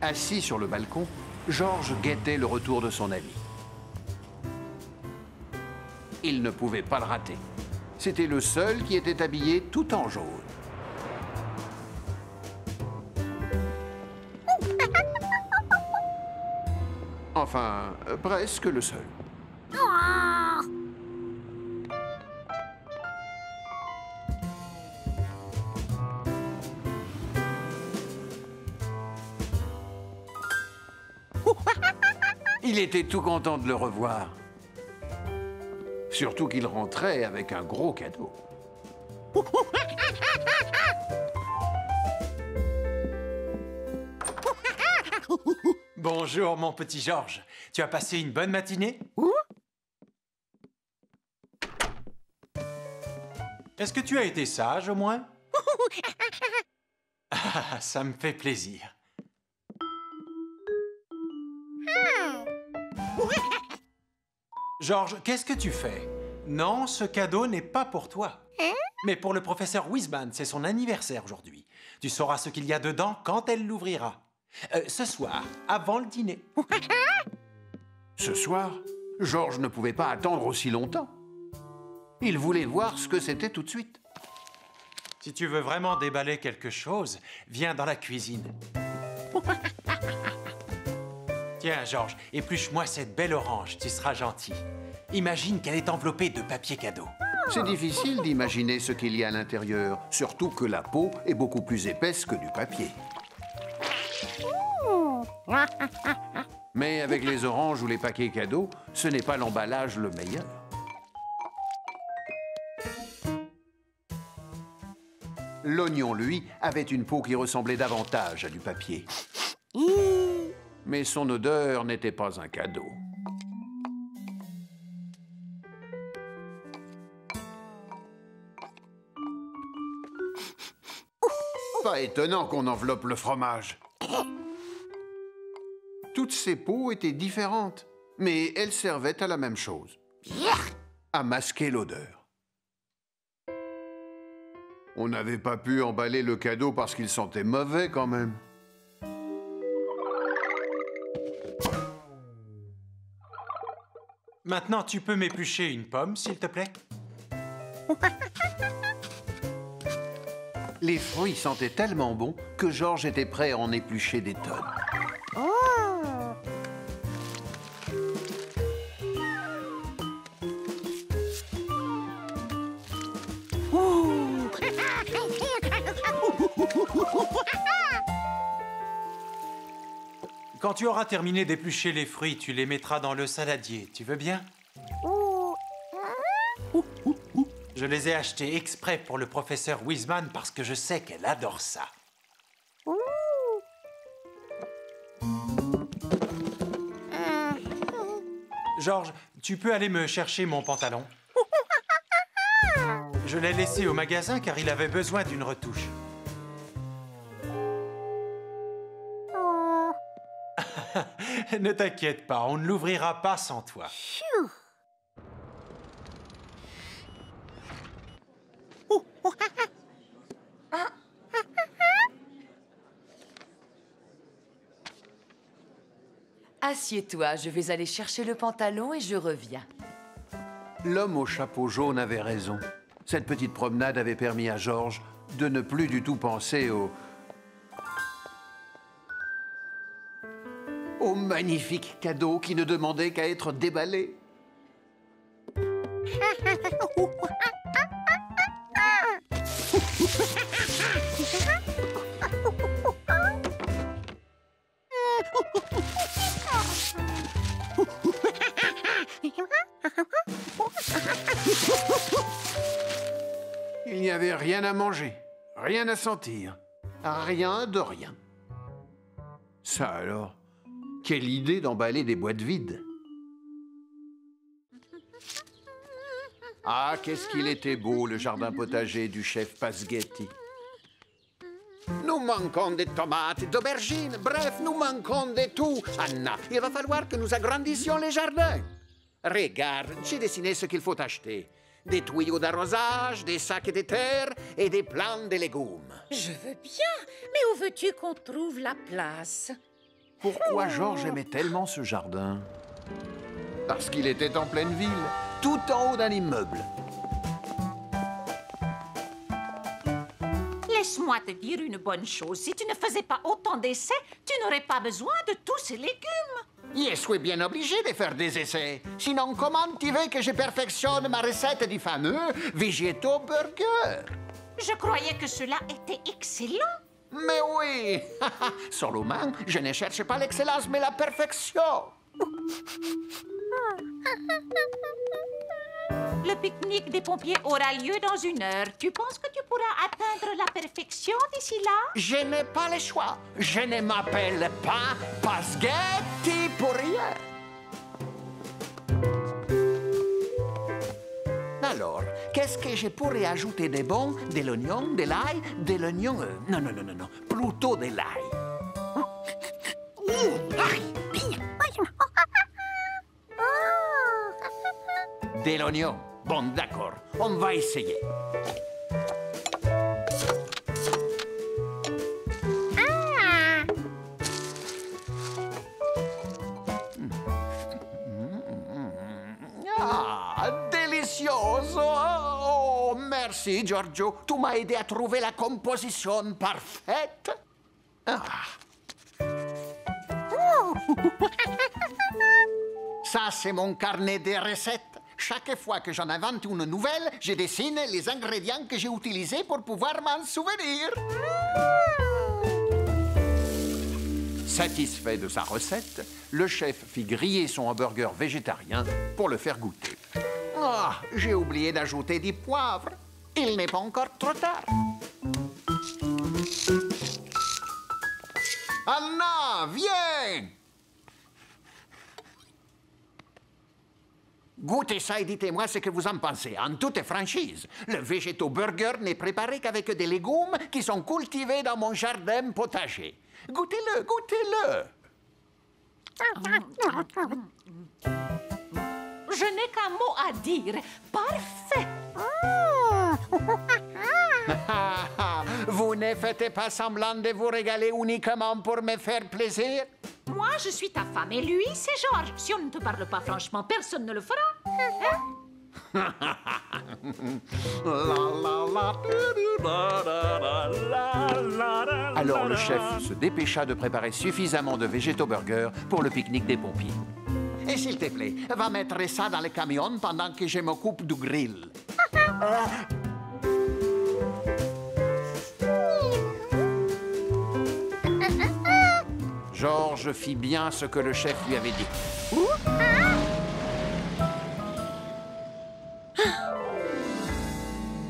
Assis sur le balcon, Georges guettait le retour de son ami. Il ne pouvait pas le rater. C'était le seul qui était habillé tout en jaune. Enfin, presque le seul. Il était tout content de le revoir. Surtout qu'il rentrait avec un gros cadeau. Bonjour, mon petit Georges. Tu as passé une bonne matinée? Est-ce que tu as été sage, au moins? Ah, ça me fait plaisir. Georges, qu'est-ce que tu fais? Non, ce cadeau n'est pas pour toi. Mais pour le professeur Wiseman, c'est son anniversaire aujourd'hui. Tu sauras ce qu'il y a dedans quand elle l'ouvrira. Ce soir, avant le dîner. Ce soir, Georges ne pouvait pas attendre aussi longtemps. Il voulait voir ce que c'était tout de suite. Si tu veux vraiment déballer quelque chose, viens dans la cuisine. Tiens, Georges, épluche-moi cette belle orange, tu seras gentil. Imagine qu'elle est enveloppée de papier cadeau. C'est difficile d'imaginer ce qu'il y a à l'intérieur, surtout que la peau est beaucoup plus épaisse que du papier. Mais avec les oranges ou les paquets cadeaux, ce n'est pas l'emballage le meilleur. L'oignon, lui, avait une peau qui ressemblait davantage à du papier. Mais son odeur n'était pas un cadeau. Pas étonnant qu'on enveloppe le fromage. Toutes ces peaux étaient différentes, mais elles servaient à la même chose. À masquer l'odeur. On n'avait pas pu emballer le cadeau parce qu'il sentait mauvais quand même. Maintenant, tu peux m'éplucher une pomme, s'il te plaît? Les fruits sentaient tellement bon que Georges était prêt à en éplucher des tonnes. Quand tu auras terminé d'éplucher les fruits, tu les mettras dans le saladier. Tu veux bien? Je les ai achetés exprès pour le professeur Wiseman parce que je sais qu'elle adore ça. Georges, tu peux aller me chercher mon pantalon? Je l'ai laissé au magasin car il avait besoin d'une retouche. Ne t'inquiète pas, on ne l'ouvrira pas sans toi. Assieds-toi, je vais aller chercher le pantalon et je reviens. L'homme au chapeau jaune avait raison. Cette petite promenade avait permis à Georges de ne plus du tout penser au magnifique cadeau qui ne demandait qu'à être déballé. Il n'y avait rien à manger, rien à sentir, rien de rien. Ça alors, quelle idée d'emballer des boîtes vides. Ah, qu'est-ce qu'il était beau, le jardin potager du chef Pasghetti. Nous manquons de tomates, d'aubergines, bref, nous manquons de tout. Anna, il va falloir que nous agrandissions les jardins. Regarde, j'ai dessiné ce qu'il faut acheter. Des tuyaux d'arrosage, des sacs de terre et des plants de légumes. Je veux bien, mais où veux-tu qu'on trouve la place? Pourquoi Georges aimait tellement ce jardin? Parce qu'il était en pleine ville, tout en haut d'un immeuble. Laisse-moi te dire une bonne chose. Si tu ne faisais pas autant d'essais, tu n'aurais pas besoin de tous ces légumes. Je suis bien obligé de faire des essais. Sinon, comment tu veux que je perfectionne ma recette du fameux Végéto Burger? Je croyais que cela était excellent. Mais oui! Seulement, je ne cherche pas l'excellence, mais la perfection. Le pique-nique des pompiers aura lieu dans 1 heure. Tu penses que tu pourras atteindre la perfection d'ici là? Je n'ai pas le choix. Je ne m'appelle pas Pasghetti pour rien. Alors, qu'est-ce que je pourrais ajouter de bon? De l'oignon, de l'ail, de l'oignon... non, plutôt de l'ail. De l'oignon. Bon, d'accord. On va essayer. Ah, delicioso! Oh, merci, Giorgio. Tu m'as aidé à trouver la composition parfaite. Ah. Ça, c'est mon carnet de recettes. Chaque fois que j'en invente une nouvelle, je dessine les ingrédients que j'ai utilisés pour pouvoir m'en souvenir. Satisfait de sa recette, le chef fit griller son hamburger végétarien pour le faire goûter. Ah, j'ai oublié d'ajouter du poivre. Il n'est pas encore trop tard. Anna, viens! Goûtez ça et dites-moi ce que vous en pensez, en toute franchise. Le végéto burger n'est préparé qu'avec des légumes qui sont cultivés dans mon jardin potager. Goûtez-le, goûtez-le. Je n'ai qu'un mot à dire. Parfait. Vous ne faites pas semblant de vous régaler uniquement pour me faire plaisir? Moi, je suis ta femme et lui, c'est Georges. Si on ne te parle pas franchement, personne ne le fera. Alors le chef se dépêcha de préparer suffisamment de végéto burgers pour le pique-nique des pompiers. Et s'il te plaît, va mettre ça dans le camion pendant que je m'occupe du grill. Georges fit bien ce que le chef lui avait dit.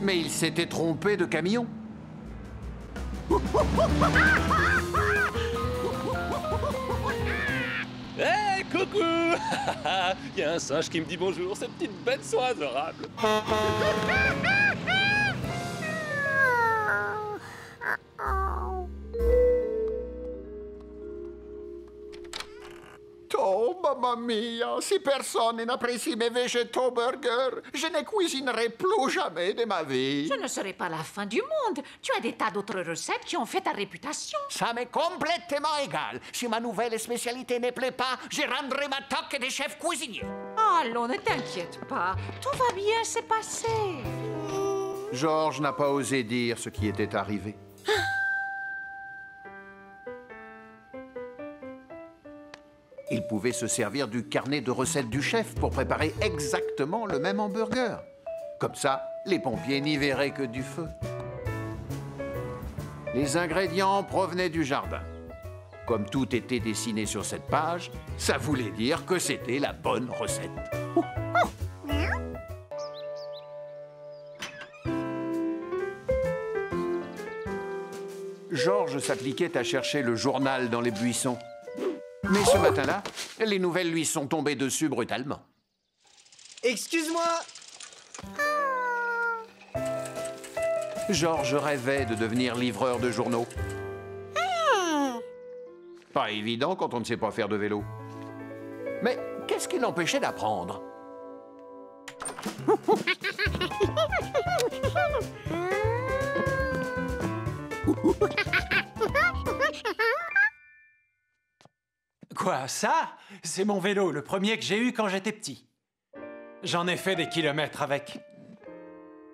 Mais il s'était trompé de camion. Hé, coucou! Il y a un singe qui me dit bonjour, ces petites bêtes sont adorables. Oh, mamma mia, si personne n'apprécie mes végétaux burgers, je ne cuisinerai plus jamais de ma vie. Ce ne serait pas la fin du monde. Tu as des tas d'autres recettes qui ont fait ta réputation. Ça m'est complètement égal. Si ma nouvelle spécialité ne plaît pas, je rendrai ma toque de chef cuisinier. Allons, ne t'inquiète pas. Tout va bien se passer. Georges n'a pas osé dire ce qui était arrivé. Il pouvait se servir du carnet de recettes du chef pour préparer exactement le même hamburger. Comme ça, les pompiers n'y verraient que du feu. Les ingrédients provenaient du jardin. Comme tout était dessiné sur cette page, ça voulait dire que c'était la bonne recette. Georges s'appliquait à chercher le journal dans les buissons. Mais ce matin-là, les nouvelles lui sont tombées dessus brutalement. Excuse-moi! Georges rêvait de devenir livreur de journaux. Pas évident quand on ne sait pas faire de vélo. Mais qu'est-ce qui l'empêchait d'apprendre? Quoi, ça? C'est mon vélo, le premier que j'ai eu quand j'étais petit. J'en ai fait des kilomètres avec.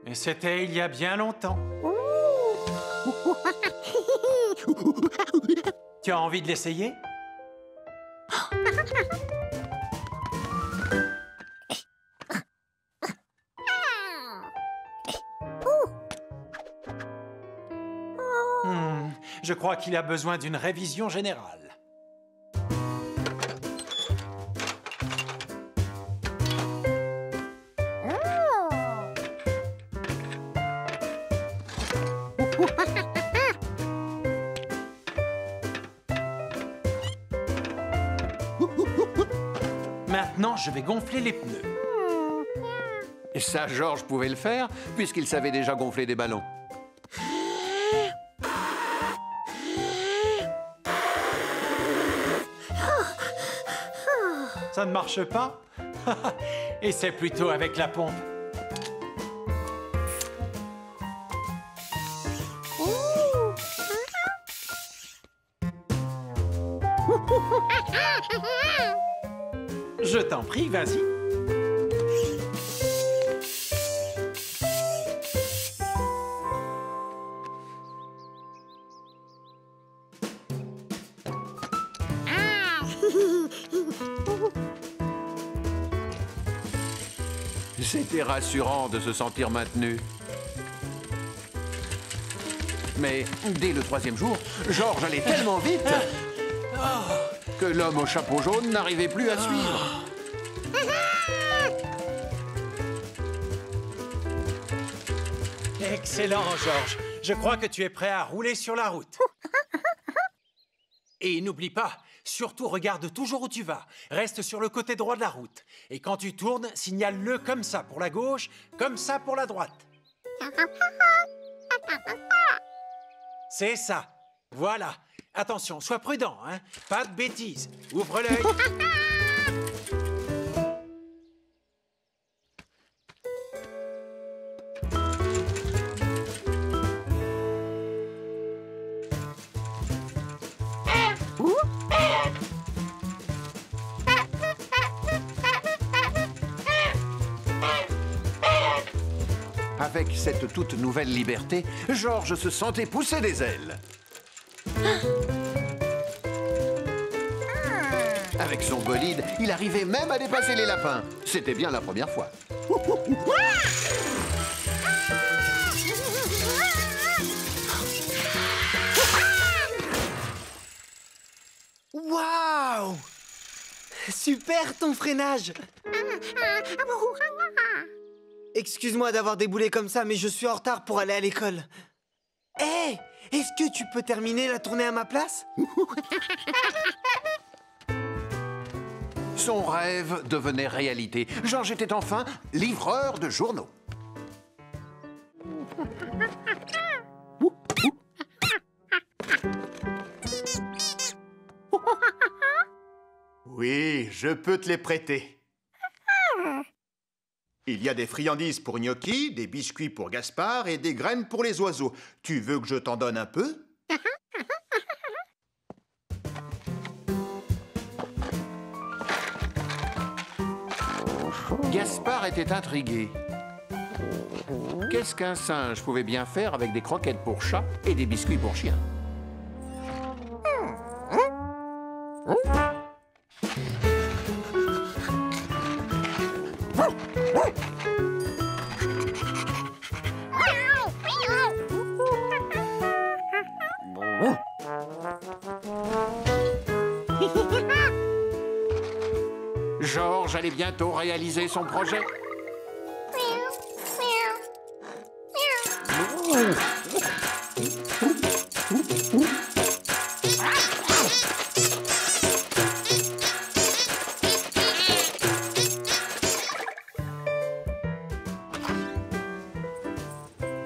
Mais c'était il y a bien longtemps. Tu as envie de l'essayer? Je crois qu'il a besoin d'une révision générale. Maintenant, je vais gonfler les pneus. Et ça, Georges pouvait le faire, puisqu'il savait déjà gonfler des ballons. Ça ne marche pas? Et c'est plutôt avec la pompe. Je t'en prie, vas-y. C'était rassurant de se sentir maintenu. Mais dès le 3e jour, Georges allait tellement vite que l'homme au chapeau jaune n'arrivait plus à suivre. Excellent, Georges. Je crois que tu es prêt à rouler sur la route. Et n'oublie pas, surtout regarde toujours où tu vas. Reste sur le côté droit de la route. Et quand tu tournes, signale-le comme ça pour la gauche, comme ça pour la droite. C'est ça. Voilà. Attention, sois prudent, hein. Pas de bêtises. Ouvre l'œil. Avec cette toute nouvelle liberté, Georges se sentait pousser des ailes. Avec son bolide, il arrivait même à dépasser les lapins. C'était bien la première fois. Waouh! Super ton freinage! Excuse-moi d'avoir déboulé comme ça, mais je suis en retard pour aller à l'école. Hé! Est-ce que tu peux terminer la tournée à ma place? Son rêve devenait réalité. Georges était enfin livreur de journaux. Oui, je peux te les prêter. Il y a des friandises pour Gnocchi, des biscuits pour Gaspard et des graines pour les oiseaux. Tu veux que je t'en donne un peu? Gaspard était intrigué. Qu'est-ce qu'un singe pouvait bien faire avec des croquettes pour chat et des biscuits pour chien? Georges allait bientôt réaliser son projet.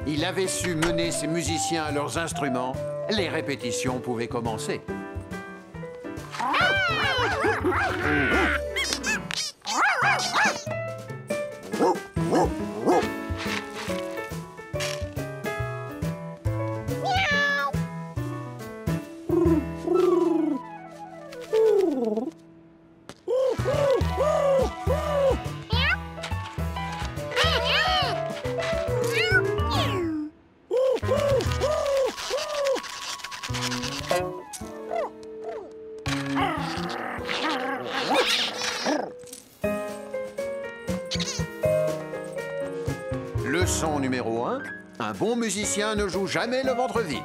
Il avait su mener ses musiciens à leurs instruments. Les répétitions pouvaient commencer. Leçon numéro 1. Un bon musicien ne joue jamais le ventre vide.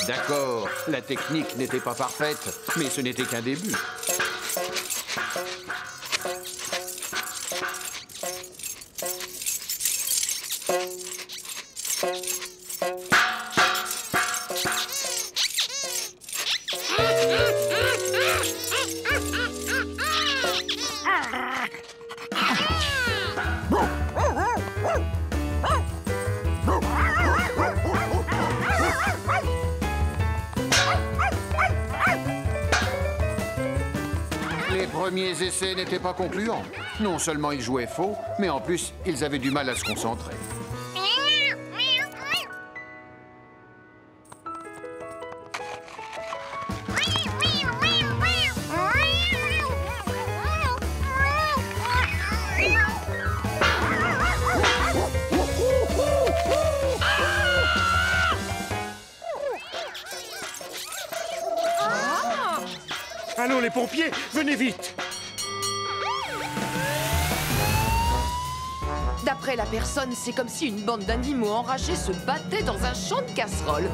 D'accord, la technique n'était pas parfaite, mais ce n'était qu'un début. Les premiers essais n'étaient pas concluants. Non seulement ils jouaient faux, mais en plus, ils avaient du mal à se concentrer. Allons les pompiers, venez vite! D'après la personne, c'est comme si une bande d'animaux enragés se battait dans un champ de casseroles.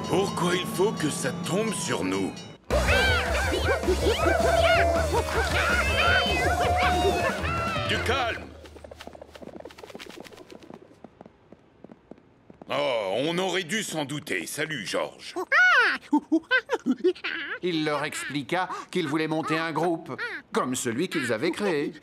Pourquoi il faut que ça tombe sur nous? Du calme! Oh, on aurait dû s'en douter. Salut, Georges. Il leur expliqua qu'ils voulaient monter un groupe, comme celui qu'ils avaient créé.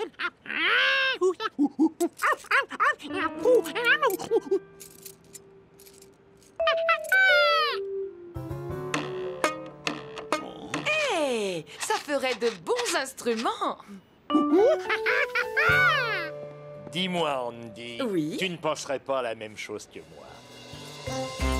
Hé, ça ferait de bons instruments. Dis-moi, Andy. Oui? Tu ne penserais pas la même chose que moi.